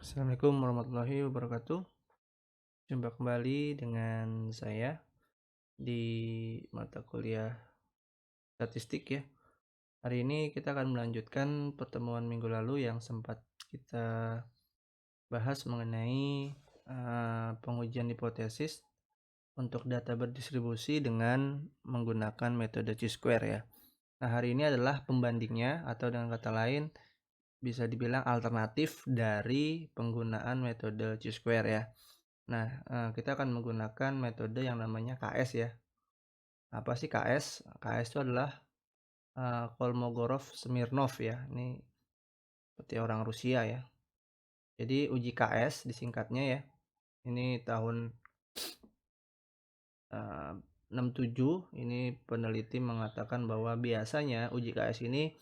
Assalamualaikum warahmatullahi wabarakatuh. Jumpa kembali dengan saya di mata kuliah statistik ya. Hari ini kita akan melanjutkan pertemuan minggu lalu yang sempat kita bahas mengenai pengujian hipotesis untuk data berdistribusi dengan menggunakan metode chi-square ya. Nah, hari ini adalah pembandingnya atau dengan kata lain bisa dibilang alternatif dari penggunaan metode chi-square ya. Nah, kita akan menggunakan metode yang namanya KS ya. Apa sih KS? KS itu adalah, Kolmogorov-Smirnov ya, ini seperti orang Rusia ya. Jadi uji KS disingkatnya ya, ini tahun, 67 ini peneliti mengatakan bahwa biasanya uji KS ini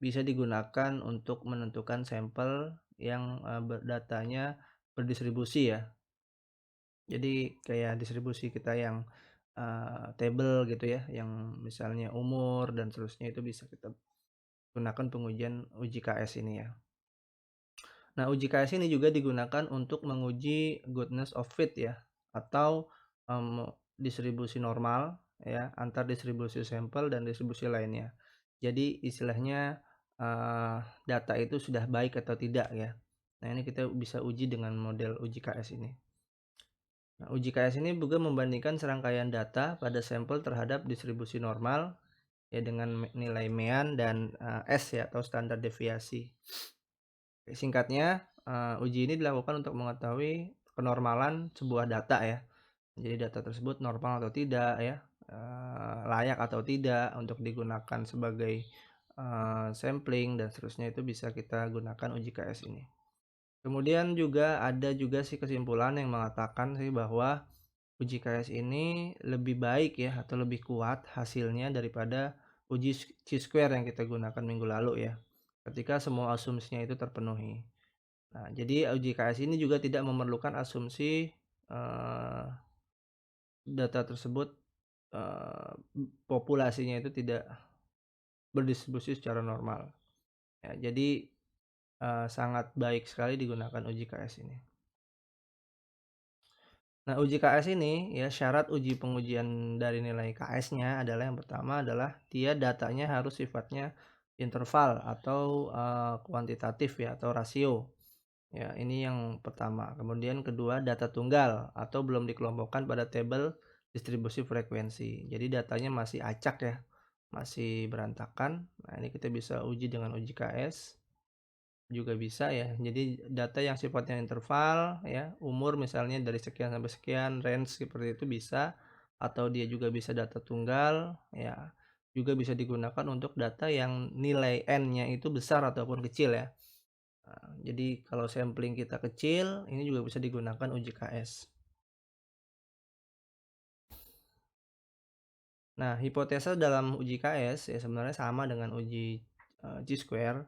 bisa digunakan untuk menentukan sampel yang, datanya berdistribusi ya. Jadi kayak distribusi kita yang, tabel gitu ya, yang misalnya umur dan seterusnya itu bisa kita gunakan pengujian uji KS ini ya. Nah, uji KS ini juga digunakan untuk menguji goodness of fit ya, atau, distribusi normal ya, antar distribusi sampel dan distribusi lainnya. Jadi istilahnya, data itu sudah baik atau tidak ya. Nah, ini kita bisa uji dengan model uji KS ini. Nah, uji KS ini juga membandingkan serangkaian data pada sampel terhadap distribusi normal ya dengan nilai mean dan S ya atau standar deviasi. Singkatnya, uji ini dilakukan untuk mengetahui kenormalan sebuah data ya. Jadi data tersebut normal atau tidak ya, layak atau tidak untuk digunakan sebagai sampling dan seterusnya itu bisa kita gunakan uji KS ini. Kemudian juga ada juga sih kesimpulan yang mengatakan sih bahwa uji KS ini lebih baik ya atau lebih kuat hasilnya daripada uji chi-square yang kita gunakan minggu lalu ya. Ketika semua asumsinya itu terpenuhi. Nah, jadi uji KS ini juga tidak memerlukan asumsi data tersebut populasinya itu tidak berdistribusi secara normal. Ya, jadi sangat baik sekali digunakan uji KS ini. Nah, uji KS ini ya syarat uji pengujian dari nilai KS-nya adalah yang pertama adalah dia datanya harus sifatnya interval atau kuantitatif ya atau rasio. Ya, ini yang pertama. Kemudian kedua data tunggal atau belum dikelompokkan pada tabel distribusi frekuensi. Jadi datanya masih acak ya, masih berantakan. Nah, ini kita bisa uji dengan uji KS. Juga bisa ya. Jadi data yang sifatnya interval ya, umur misalnya dari sekian sampai sekian, range seperti itu bisa, atau dia juga bisa data tunggal ya. Juga bisa digunakan untuk data yang nilai N-nya itu besar ataupun kecil ya. Jadi kalau sampling kita kecil, ini juga bisa digunakan uji KS. Nah, hipotesa dalam uji KS ya sebenarnya sama dengan uji chi-square.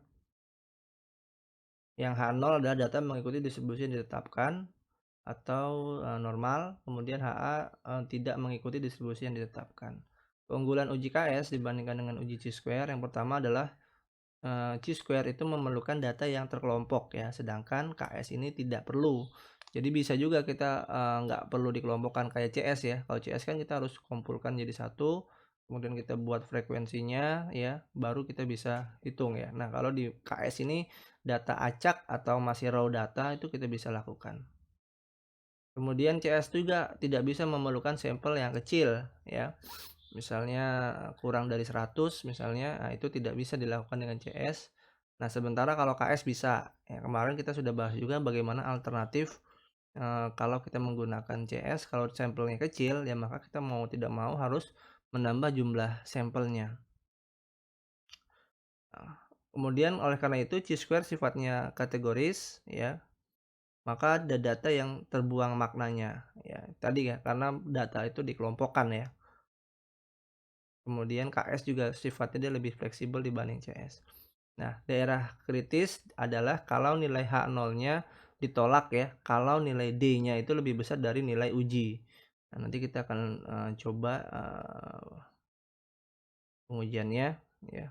Yang H0 adalah data mengikuti distribusi yang ditetapkan atau normal, kemudian HA tidak mengikuti distribusi yang ditetapkan. Keunggulan uji KS dibandingkan dengan uji chi-square yang pertama adalah chi-square itu memerlukan data yang terkelompok ya, sedangkan KS ini tidak perlu. Jadi bisa juga kita nggak perlu dikelompokkan kayak CS ya. Kalau CS kan kita harus kumpulkan jadi satu, kemudian kita buat frekuensinya ya, baru kita bisa hitung ya. Nah, kalau di KS ini data acak atau masih raw data itu kita bisa lakukan. Kemudian CS juga tidak bisa memerlukan sampel yang kecil ya. Misalnya kurang dari 100 misalnya, nah itu tidak bisa dilakukan dengan CS. Nah, sementara kalau KS bisa. Ya, kemarin kita sudah bahas juga bagaimana alternatif kalau kita menggunakan CS, kalau sampelnya kecil ya maka kita mau tidak mau harus menambah jumlah sampelnya. Nah, kemudian oleh karena itu chi-square sifatnya kategoris ya. Maka ada data yang terbuang maknanya ya. Tadi ya karena data itu dikelompokkan ya. Kemudian KS juga sifatnya dia lebih fleksibel dibanding CS. Nah, daerah kritis adalah kalau nilai H0-nya ditolak ya, kalau nilai D-nya itu lebih besar dari nilai uji. Nah, nanti kita akan coba pengujiannya ya.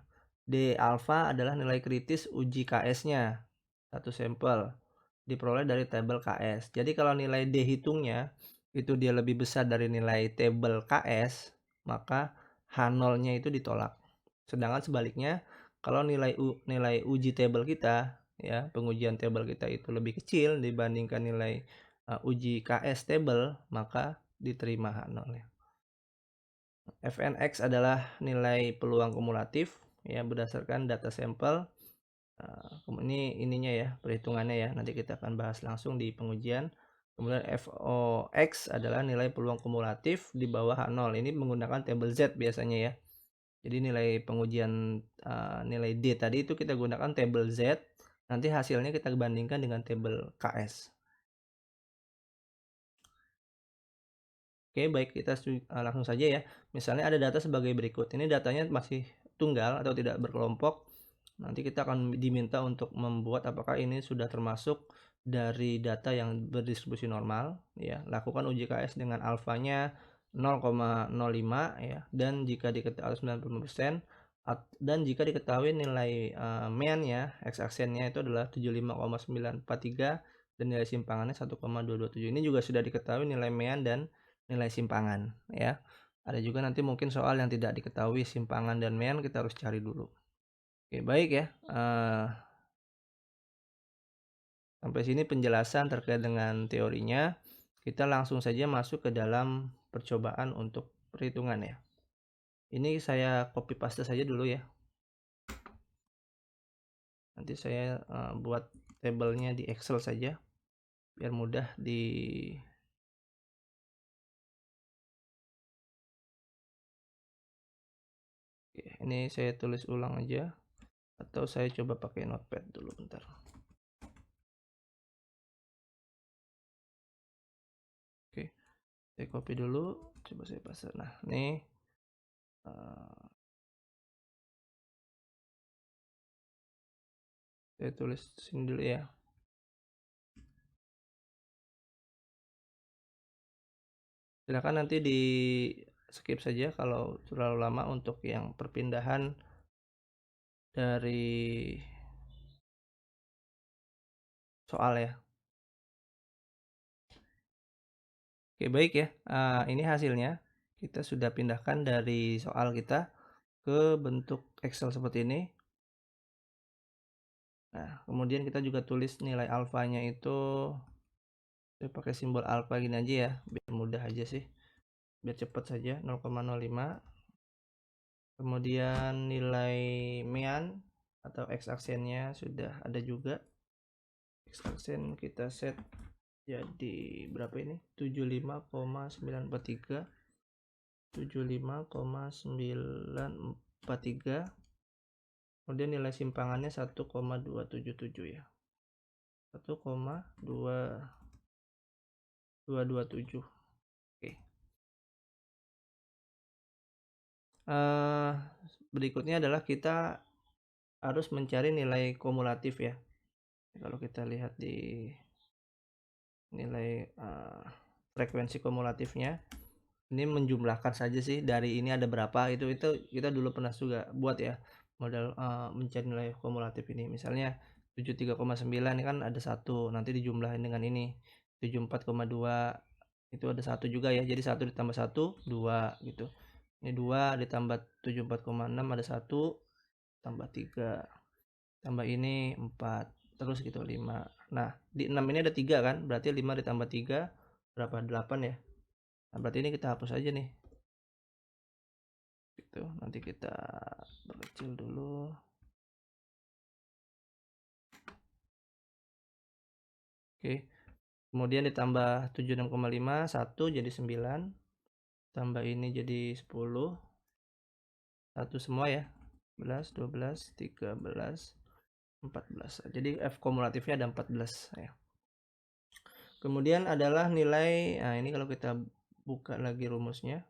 D alfa adalah nilai kritis uji KS-nya, satu sampel. diperoleh dari tabel KS. Jadi kalau nilai D hitungnya itu dia lebih besar dari nilai tabel KS, maka H0-nya itu ditolak. Sedangkan sebaliknya, kalau nilai uji tabel kita, ya, pengujian tabel kita itu lebih kecil dibandingkan nilai uji KS tabel, maka diterima H0 ya. Fnx adalah nilai peluang kumulatif ya berdasarkan data sampel. Ini ininya ya, perhitungannya ya. Nanti kita akan bahas langsung di pengujian. Kemudian FOX adalah nilai peluang kumulatif di bawah H0. Ini menggunakan tabel Z biasanya ya. Jadi nilai pengujian nilai D tadi itu kita gunakan tabel Z. Nanti hasilnya kita bandingkan dengan tabel KS. Oke, baik, kita langsung saja ya. Misalnya ada data sebagai berikut. Ini datanya masih tunggal atau tidak berkelompok. Nanti kita akan diminta untuk membuat apakah ini sudah termasuk dari data yang berdistribusi normal ya. Lakukan uji KS dengan alfanya 0,05 ya, dan jika diketahui 95% dan jika diketahui nilai mean-nya, x-aksennya itu adalah 75,943 dan nilai simpangannya 1,227. Ini juga sudah diketahui nilai mean dan nilai simpangan ya. Ada juga nanti mungkin soal yang tidak diketahui simpangan dan mean, kita harus cari dulu. Oke, baik ya. Sampai sini penjelasan terkait dengan teorinya. Kita langsung saja masuk ke dalam percobaan untuk perhitungan ya. Ini saya copy paste saja dulu ya. Nanti saya buat tabelnya di Excel saja biar mudah di Oke, ini saya tulis ulang aja atau saya coba pakai notepad dulu bentar. Oke, saya copy dulu, coba saya paste. Nah, ini saya tulis sini dulu ya. Silakan nanti di skip saja kalau terlalu lama untuk yang perpindahan dari soal ya. Oke, baik ya. Ini hasilnya. Kita sudah pindahkan dari soal kita ke bentuk Excel seperti ini. Nah, kemudian kita juga tulis nilai alfanya itu, saya pakai simbol alfa gini aja ya, biar mudah aja sih. Biar cepat saja, 0,05. Kemudian nilai mean atau x-aksennya sudah ada juga. X-aksen kita set jadi berapa ini? 75,943. 75,943. Kemudian nilai simpangannya 1,277 ya. 1,2227. Oke. Berikutnya adalah kita harus mencari nilai kumulatif ya. Kalau kita lihat di nilai frekuensi kumulatifnya, ini menjumlahkan saja sih, dari ini ada berapa, itu kita dulu pernah juga buat ya modal mencari nilai kumulatif ini. Misalnya 73,9 ini kan ada 1, nanti dijumlahin dengan ini 74,2, itu ada 1 juga ya, jadi 1 ditambah 1 2 gitu. Ini 2 ditambah 74,6 ada 1 tambah 3 tambah ini 4 terus gitu 5. Nah, di 6 ini ada 3 kan, berarti 5 ditambah 3 berapa? 8 ya. Nah, berarti ini kita hapus aja nih. Gitu. Nanti kita perkecil dulu. Oke. Kemudian ditambah 76,5, 1 jadi 9. Tambah ini jadi 10. 1 semua ya. 11, 12, 13, 14. Jadi F kumulatifnya ada 14 ya. Kemudian adalah nilai, nah ini kalau kita buka lagi rumusnya.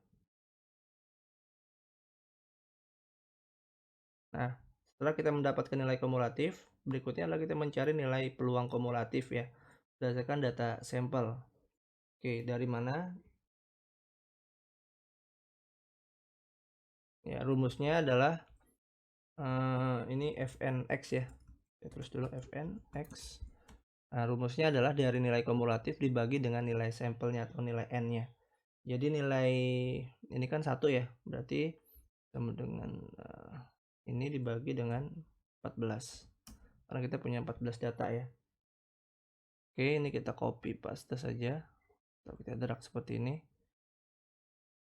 Nah, setelah kita mendapatkan nilai kumulatif, berikutnya adalah kita mencari nilai peluang kumulatif ya, berdasarkan data sampel. Oke, dari mana? Ya, rumusnya adalah ini Fnx ya. Saya tulis dulu Fnx Nah, rumusnya adalah dari nilai kumulatif dibagi dengan nilai sampelnya atau nilai N-nya. Jadi nilai ini kan 1 ya, berarti sama dengan ini dibagi dengan 14. Karena kita punya 14 data ya. Oke, ini kita copy paste saja. Atau kita drag seperti ini.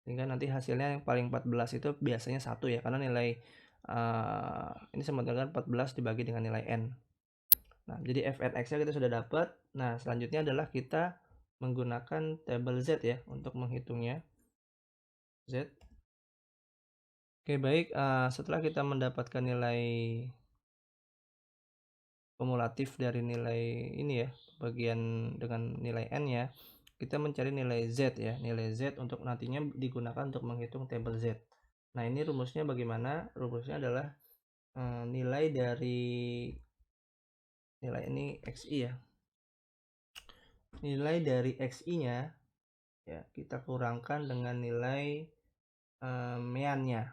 Sehingga nanti hasilnya yang paling 14 itu biasanya 1 ya, karena nilai ini sama dengan 14 dibagi dengan nilai N. Nah, jadi fnx-nya kita sudah dapat. Nah, selanjutnya adalah kita menggunakan tabel Z ya untuk menghitungnya. Z. Oke, baik. Setelah kita mendapatkan nilai kumulatif dari nilai ini ya, bagian dengan nilai N ya, kita mencari nilai Z ya, nilai Z untuk nantinya digunakan untuk menghitung tabel Z. Nah, ini rumusnya bagaimana? Rumusnya adalah nilai dari nilai ini XI ya. Nilai dari XI-nya ya kita kurangkan dengan nilai meannya.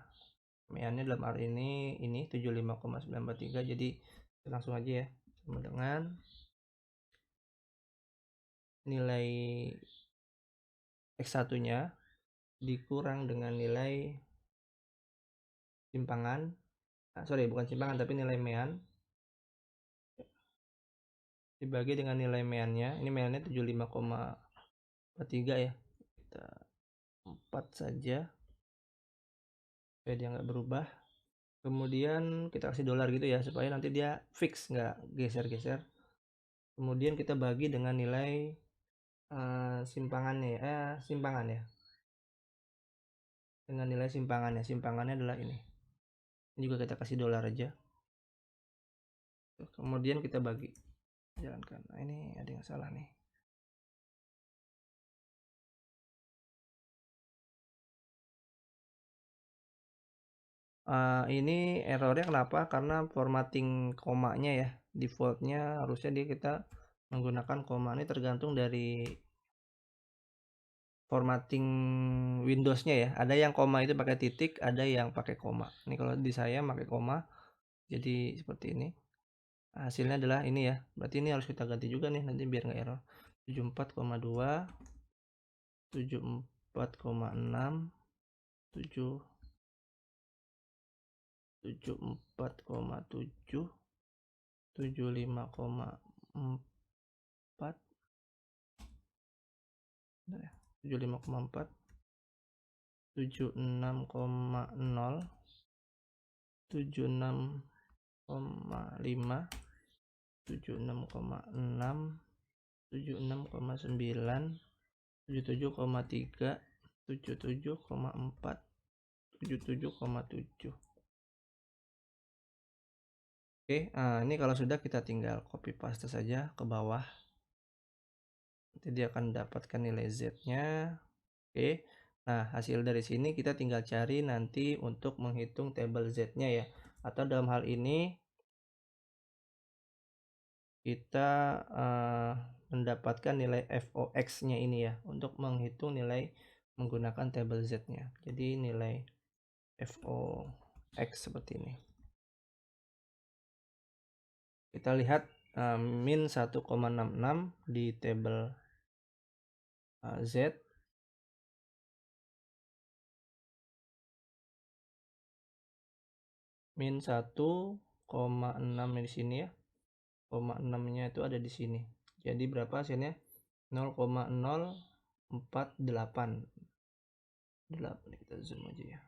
Meannya dalam hal ini 75,943, jadi langsung aja ya, sama dengan nilai X1-nya dikurang dengan nilai simpangan, bukan simpangan tapi nilai mean, dibagi dengan nilai meannya. Ini meannya 75,43 ya, kita 4 saja supaya dia nggak berubah. Kemudian kita kasih dolar gitu ya, supaya nanti dia fix, nggak geser-geser. Kemudian kita bagi dengan nilai simpangan ya, dengan nilai simpangannya adalah ini juga kita kasih dolar aja. Kemudian kita bagi, jalankan. Nah, ini ada yang salah nih. Ini errornya kenapa? Karena formatting komanya ya, defaultnya harusnya kita menggunakan koma. Ini tergantung dari formatting Windows-nya ya. Ada yang koma itu pakai titik, ada yang pakai koma. Ini kalau di saya pakai koma, jadi seperti ini. Hasilnya adalah ini ya. Berarti ini harus kita ganti juga nih nanti biar nggak error. 74,2, 74,6, 74,7, 75,4, 75,4, 76,0, 76,5, 76,6, 76,9, 77,3, 77,4, 77,7. Oke, ini kalau sudah kita tinggal copy paste saja ke bawah. Nanti dia akan mendapatkan nilai Z-nya. Oke. Nah, hasil dari sini kita tinggal cari nanti untuk menghitung tabel Z-nya ya. Atau dalam hal ini kita mendapatkan nilai FOX-nya ini ya, untuk menghitung nilai menggunakan tabel Z-nya. Jadi nilai FOX seperti ini. Kita lihat min 1,66 di tabel Z. Min 1,6 di sini ya. 0,6-nya itu ada di sini. Jadi berapa hasilnya? 0,048. 8 kita zoom aja ya.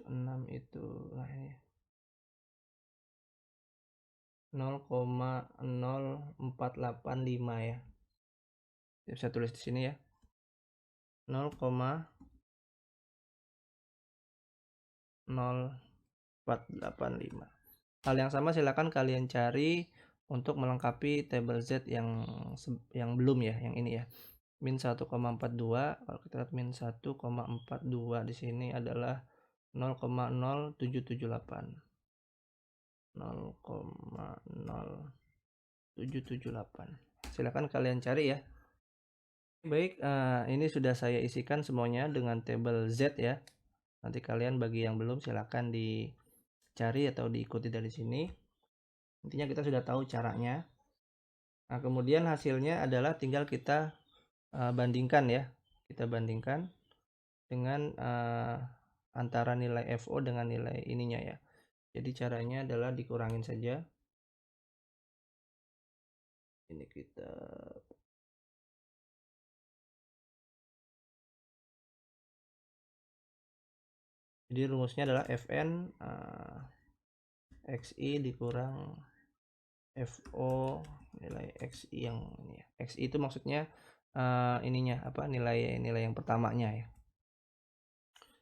6 itu nah ini 0,0485 ya. Bisa tulis di sini ya. 0,0485. Hal yang sama silakan kalian cari untuk melengkapi tabel Z yang belum ya, yang ini ya. Min 1,42, kalau kita lihat min 1,42 di sini adalah 0,0778. 0,0778. Silakan kalian cari ya. Baik, ini sudah saya isikan semuanya dengan tabel Z ya. Nanti kalian bagi yang belum silakan cari atau diikuti dari sini. Intinya kita sudah tahu caranya. Nah, kemudian hasilnya adalah tinggal kita bandingkan ya. Kita bandingkan dengan antara nilai FO dengan nilai ininya ya. Jadi caranya adalah dikurangin saja. Ini kita jadi rumusnya adalah Fn XI dikurang FO nilai XI yang ini ya. XI itu maksudnya ininya apa nilai yang pertamanya ya.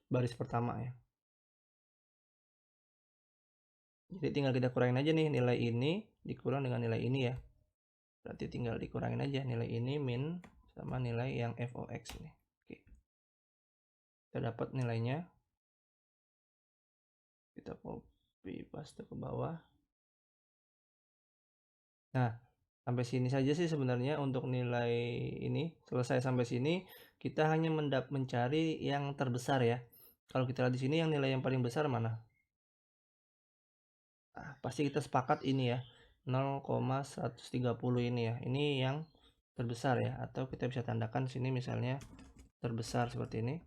Baris pertama ya. Jadi tinggal kita kurangin aja nih nilai ini dikurang dengan nilai ini ya. Berarti tinggal dikurangin aja nilai ini min sama nilai yang FOX ini. Oke. Kita dapat nilainya. Kita copy paste ke bawah. Nah, sampai sini saja sih sebenarnya untuk nilai ini. Selesai sampai sini, kita hanya mencari yang terbesar ya. Kalau kita lihat di sini yang nilai yang paling besar mana? Nah, pasti kita sepakat ini ya. 0,130 ini ya. Ini yang terbesar ya, atau kita bisa tandakan sini misalnya terbesar seperti ini.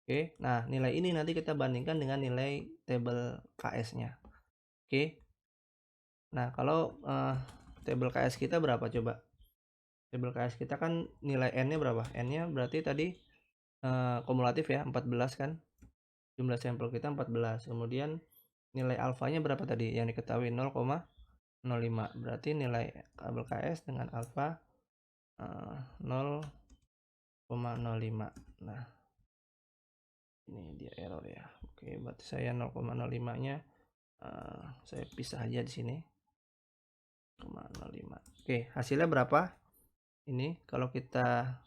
Oke, nah nilai ini nanti kita bandingkan dengan nilai tabel KS-nya. Oke, nah kalau tabel KS kita berapa coba? Tabel KS kita kan nilai N-nya berapa? N-nya berarti tadi kumulatif ya, 14 kan? Jumlah sampel kita 14. Kemudian nilai alfanya berapa tadi? Yang diketahui 0,05. Berarti nilai tabel KS dengan alfa 0,05. Nah, ini dia error ya. Oke, berarti saya 0,05-nya saya pisah aja di sini. 0,05. Oke, hasilnya berapa? Ini kalau kita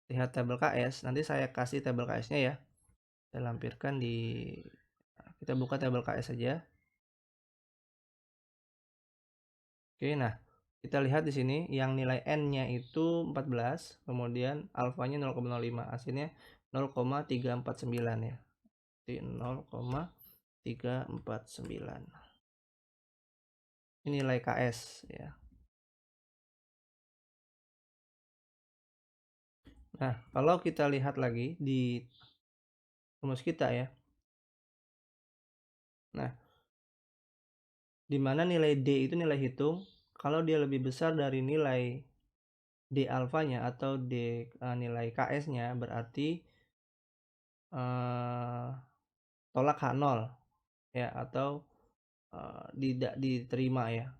lihat tabel KS, nanti saya kasih tabel KS-nya ya. Saya lampirkan di kita buka tabel KS saja. Oke, nah kita lihat di sini yang nilai N-nya itu 14, kemudian alfanya 0,05, hasilnya 0,349 ya. Jadi 0,349. Ini nilai KS ya. Nah, kalau kita lihat lagi di rumus kita ya. Nah, di mana nilai D itu nilai hitung, kalau dia lebih besar dari nilai D alfanya atau nilai KS-nya berarti tolak H0 ya, atau tidak diterima ya.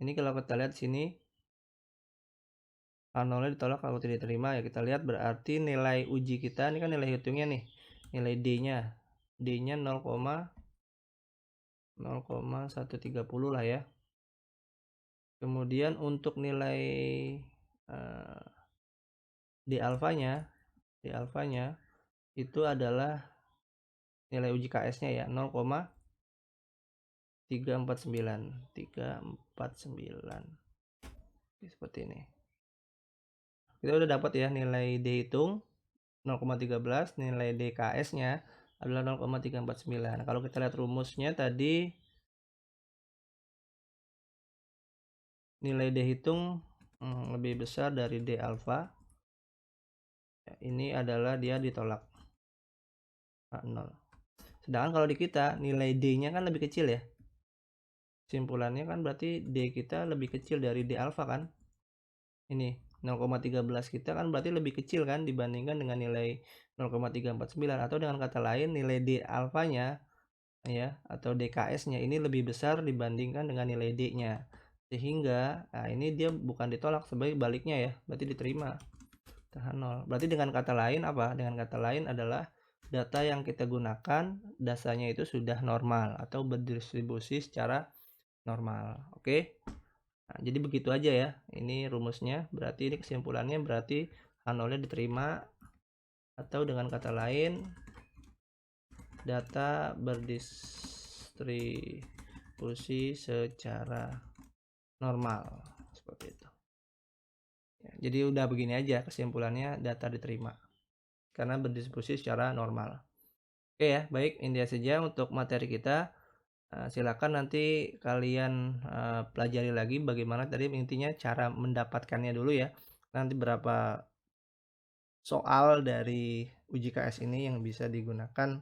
Ini kalau kita lihat sini H0 ditolak kalau tidak diterima ya, kita lihat berarti nilai uji kita ini kan nilai hitungnya nih, nilai D-nya 0,130 lah ya. Kemudian untuk nilai D alfanya itu adalah nilai uji KS-nya ya 0,349 seperti ini. Kita udah dapat ya nilai D hitung 0,13, nilai D KS-nya adalah 0,349. Kalau kita lihat rumusnya tadi nilai D hitung lebih besar dari D alfa. Ya, ini adalah dia ditolak 0. Sedangkan kalau di kita nilai D-nya kan lebih kecil ya. Simpulannya kan berarti D kita lebih kecil dari D alfa kan. Ini 0,13 kita kan berarti lebih kecil kan dibandingkan dengan nilai 0,349, atau dengan kata lain nilai D alfanya ya atau DKS-nya ini lebih besar dibandingkan dengan nilai D-nya. Sehingga nah ini dia bukan ditolak, sebagai baliknya ya, berarti diterima. Tahan 0. Berarti dengan kata lain apa? Dengan kata lain adalah data yang kita gunakan dasarnya itu sudah normal atau berdistribusi secara normal. Oke. Nah, jadi begitu aja ya. Ini rumusnya. Berarti ini kesimpulannya berarti H0-nya diterima, atau dengan kata lain data berdistribusi secara normal seperti itu. Ya, jadi udah begini aja kesimpulannya, data diterima karena berdistribusi secara normal. Oke ya, baik intinya saja untuk materi kita, silakan nanti kalian, pelajari lagi bagaimana tadi intinya cara mendapatkannya dulu ya. Nanti berapa soal dari uji KS ini yang bisa digunakan,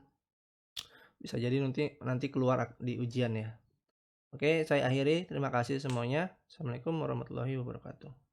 bisa jadi nanti nanti keluar di ujian ya. Oke, saya akhiri, terima kasih semuanya. Assalamualaikum warahmatullahi wabarakatuh.